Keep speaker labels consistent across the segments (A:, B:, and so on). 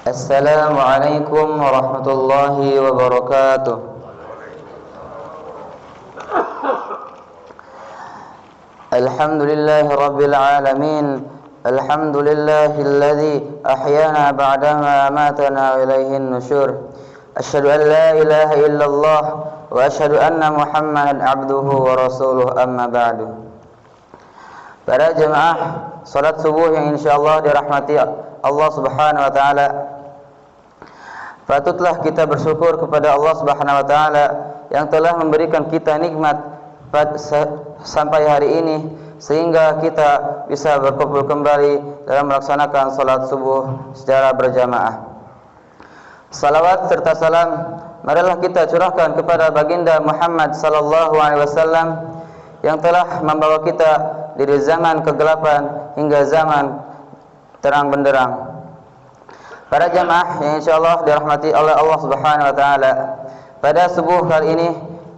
A: Assalamualaikum warahmatullahi wabarakatuh. Alhamdulillahi rabbil alamin. Alhamdulillahilladzi ahyana ba'dama amatana wa ilaihin nusyur. Asyhadu an la ilaha illallah wa asyhadu anna Muhammadan abduhu wa rasuluh, amma ba'du. Para jemaah salat subuh yang insyaallah dirahmati Allah Subhanahu wa taala, patutlah kita bersyukur kepada Allah Subhanahu wa taala yang telah memberikan kita nikmat sampai hari ini sehingga kita bisa berkumpul kembali dalam melaksanakan salat subuh secara berjamaah. Salawat serta salam marilah kita curahkan kepada baginda Muhammad sallallahu alaihi wasallam yang telah membawa kita dari zaman kegelapan hingga zaman terang benderang. Para jamaah yang insyaallah dirahmati oleh Allah Subhanahu wa taala, pada subuh kali ini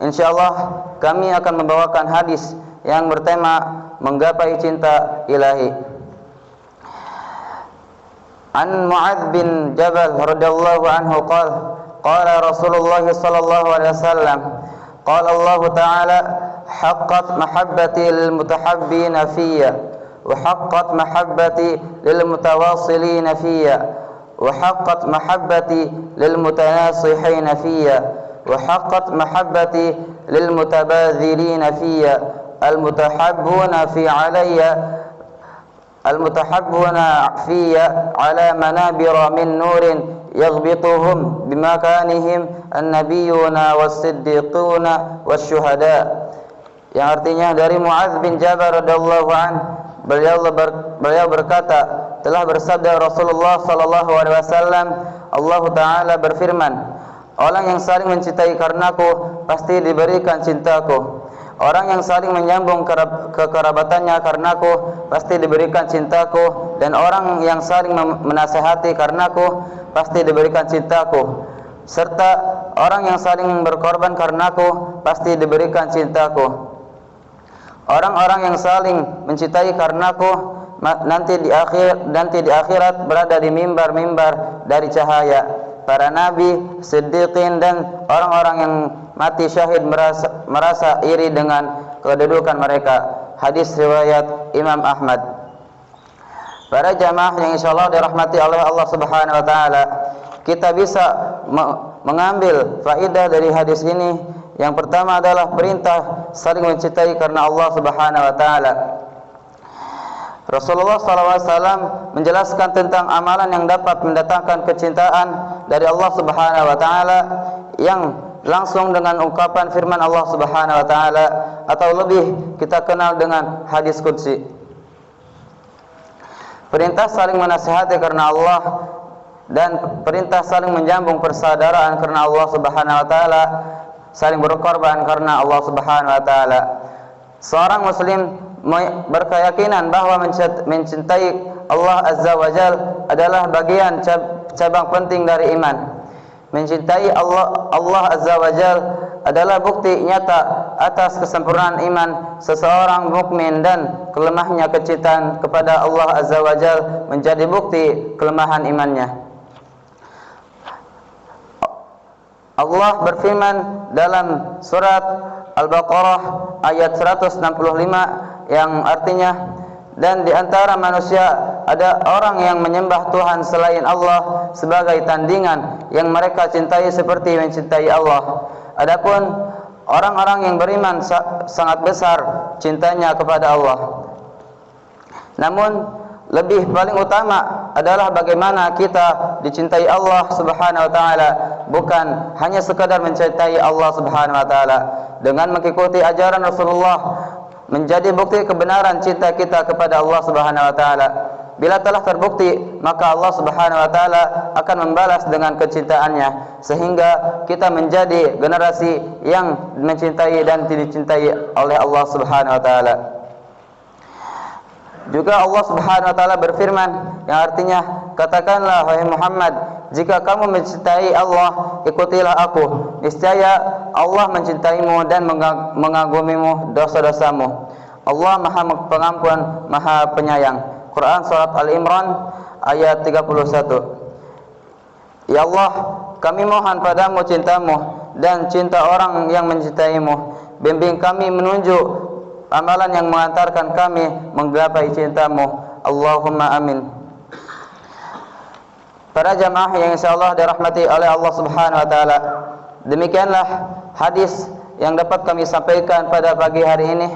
A: insyaallah kami akan membawakan hadis yang bertema menggapai cinta ilahi. An Mu'adz bin Jabal radhiyallahu anhu qala Rasulullah sallallahu alaihi wasallam qala Allah ta'ala haqqat mahabbati lil mutahabbina fiyya wa haqqat mahabbati lil mutawassilina fiyya wa haqqat mahabbati lil mutanasihina fiyya wa haqqat mahabbati lil mutabadhilina fiyya al mutahabbuna fi alayya المتحبون في على منابر من نور يغبطهم بمكانهم النبيون والصديقون والشهداء, yang artinya dari Mu'adz bin Jabal radhiyallahu an, beliau berkata, telah bersabda Rasulullah sallallahu alaihi wasallam, Allah taala berfirman, orang yang saling mencintai karenaku pasti diberikan cintaku. Orang yang saling menyambung kekerabatannya karenaku pasti diberikan cintaku, dan orang yang saling menasihati karenaku pasti diberikan cintaku, serta orang yang saling berkorban karenaku pasti diberikan cintaku. Orang-orang yang saling mencintai karenaku nanti di akhirat berada di mimbar-mimbar dari cahaya. Para nabi, siddiqin, dan orang-orang yang mati syahid merasa iri dengan kedudukan mereka. Hadis riwayat Imam Ahmad. Para jamaah yang insyaallah dirahmati oleh Allah Subhanahu wa taala, kita bisa mengambil faedah dari hadis ini. Yang pertama adalah perintah saling mencintai karena Allah Subhanahu wa taala. Rasulullah SAW menjelaskan tentang amalan yang dapat mendatangkan kecintaan dari Allah Subhanahu wa taala, yang langsung dengan ungkapan firman Allah Subhanahu wa taala, atau lebih kita kenal dengan hadis qudsi. Perintah saling menasihati karena Allah dan perintah saling menyambung persaudaraan karena Allah Subhanahu wa taala, saling berkorban karena Allah Subhanahu wa taala. Seorang muslim berkeyakinan bahwa mencintai Allah Azza wa Jalla adalah bagian cabang penting dari iman. Mencintai Allah Azza wa Jalla adalah bukti nyata atas kesempurnaan iman seseorang mukmin, dan kelemahnya kecintaan kepada Allah Azza wa Jalla menjadi bukti kelemahan imannya. Allah berfirman dalam surat Al-Baqarah ayat 165 yang artinya, dan di antara manusia ada orang yang menyembah Tuhan selain Allah sebagai tandingan yang mereka cintai seperti mencintai Allah. Adapun orang-orang yang beriman sangat besar cintanya kepada Allah. Namun lebih paling utama adalah bagaimana kita dicintai Allah Subhanahu wa taala, bukan hanya sekadar mencintai Allah Subhanahu wa taala. Dengan mengikuti ajaran Rasulullah menjadi bukti kebenaran cinta kita kepada Allah Subhanahu wa taala. Bila telah terbukti, maka Allah Subhanahu wa taala akan membalas dengan kecintaannya, sehingga kita menjadi generasi yang mencintai dan dicintai oleh Allah Subhanahu wa taala. Juga Allah Subhanahu wa taala berfirman yang artinya, katakanlah wahai Muhammad, jika kamu mencintai Allah, ikutilah aku. Niscaya Allah mencintaimu dan mengagumimu dosa-dosamu. Allah Maha Pengampun, Maha Penyayang. Quran surat Al-Imran ayat 31. Ya Allah, kami mohon padamu cintamu dan cinta orang yang mencintaimu. Bimbing kami menuju amalan yang mengantarkan kami menggapai cintamu. Allahumma amin. Para jamaah yang insyaallah dirahmati oleh Allah Subhanahu wa taala, demikianlah hadis yang dapat kami sampaikan pada pagi hari ini.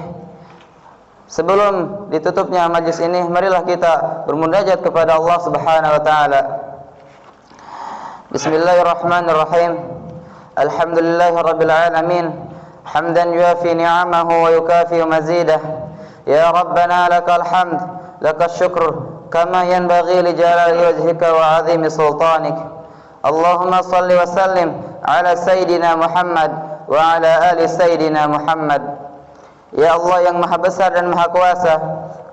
A: Sebelum ditutupnya majlis ini, marilah kita bermunajat kepada Allah Subhanahu wa taala. Bismillahirrahmanirrahim. Alhamdulillahirabbil alamin. Hamdan yuafi ni'amahu wa yukafi mazidah. Ya Rabbana lakal hamd, lakal syukr, kama yanbaghi li jalali wajhika wa 'azimi sultanik. Allahumma salli wa sallim ala sayyidina Muhammad wa ala ali sayyidina Muhammad. Ya Allah yang maha besar dan maha kuasa,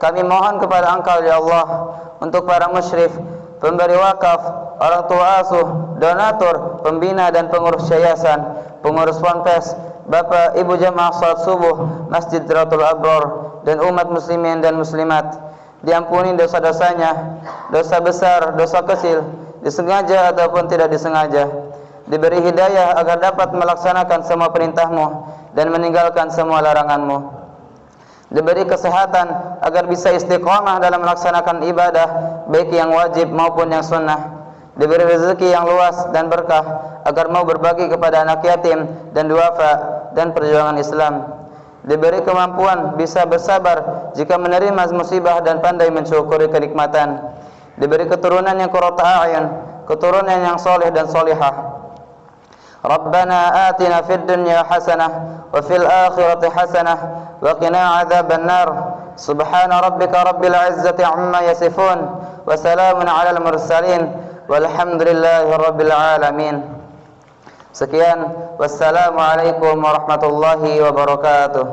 A: kami mohon kepada Engkau ya Allah untuk para musyrif, pemberi wakaf, orang tua asuh, donatur, pembina dan pengurus yayasan, pengurus ponpes, Bapak Ibu jamaah salat subuh Masjid Ratul Abror dan umat muslimin dan muslimat, diampuni dosa-dosanya, dosa besar, dosa kecil, disengaja ataupun tidak disengaja, diberi hidayah agar dapat melaksanakan semua perintah-Mu dan meninggalkan semua larangan-Mu, diberi kesehatan agar bisa istiqomah dalam melaksanakan ibadah baik yang wajib maupun yang sunnah, diberi rezeki yang luas dan berkah agar mau berbagi kepada anak yatim dan duafa dan perjuangan Islam, diberi kemampuan bisa bersabar jika menerima musibah dan pandai mensyukuri kenikmatan, diberi keturunan yang qurrata a'yun, keturunan yang soleh dan solihah. Rabbana atina fid dunya hasanah wa fil akhirati hasanah wa qina adzaban nar. Subhana rabbika rabbil izzati amma yasifun wa salamun alal mursalin walhamdulillahi rabbil alamin. Sekian, wassalamualaikum warahmatullahi wabarakatuh.